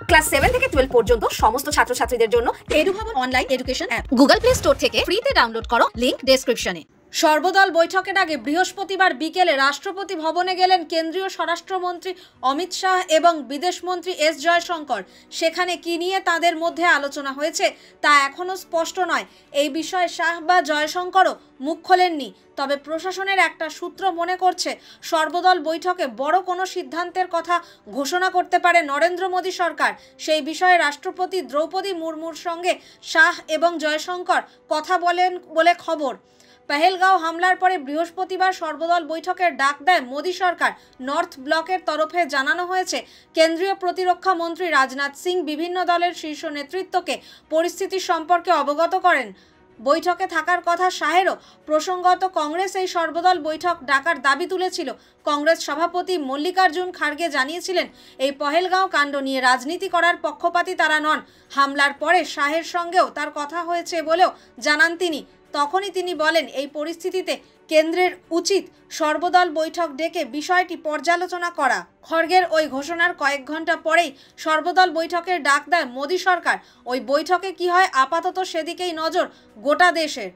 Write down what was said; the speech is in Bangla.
ক্লাস 7 থেকে 12 পর্যন্ত সমস্ত ছাত্রছাত্রীদের জন্য এডুভাবন online education app Google Play Store থেকে ফ্রিতে ডাউনলোড করো, লিংক ডেসক্রিপশনে। সর্বদল বৈঠকের আগে বৃহস্পতিবার বিকেলে রাষ্ট্রপতি ভবনে গেলেন কেন্দ্রীয় স্বরাষ্ট্রমন্ত্রী অমিত শাহ এবং বিদেশমন্ত্রী এস জয়শঙ্কর। সেখানে কি নিয়ে তাদের মধ্যে আলোচনা হয়েছে তা এখনও স্পষ্ট নয়। এই বিষয়ে শাহ বা জয়শঙ্করও মুখ খোলেননি। তবে প্রশাসনের একটা সূত্র মনে করছে সর্বদল বৈঠকে বড় কোনো সিদ্ধান্তের কথা ঘোষণা করতে পারে নরেন্দ্র মোদী সরকার। সেই বিষয়ে রাষ্ট্রপতি দ্রৌপদী মুর্মুর সঙ্গে শাহ এবং জয়শঙ্কর কথা বলেন বলে খবর। পহেলগাঁও হামলার পরে বৃহস্পতিবার সর্বদল বৈঠকের ডাক দেয় মোদী সরকার। নর্থ ব্লকের তরফে জানানো হয়েছে, কেন্দ্রীয় প্রতিরক্ষা মন্ত্রী রাজনাথ সিং বিভিন্ন দলের শীর্ষ নেতৃত্বকে পরিস্থিতি সম্পর্কে অবগত করেন। বৈঠকে থাকার কথা শাহেরও। প্রসঙ্গত, কংগ্রেস এই সর্বদল বৈঠক ডাকার দাবি তুলেছিল। কংগ্রেস সভাপতি মল্লিকার্জুন খার্গে জানিয়েছিলেন, এই পহেলগাঁও কাণ্ড নিয়ে রাজনীতি করার পক্ষপাতী তারা নন। হামলার পরে শাহের সঙ্গেও তার কথা হয়েছে বলেও জানান তিনি। তখনই তিনি বলেন, এই পরিস্থিতিতে কেন্দ্রের উচিত সর্বদল বৈঠক ডেকে বিষয়টি পর্যালোচনা করা। খড়গের ওই ঘোষণার কয়েক ঘন্টা পরেই সর্বদল বৈঠকের ডাক দেয় মোদী সরকার। ওই বৈঠকে কি হয় আপাতত সেদিকেই নজর গোটা দেশের।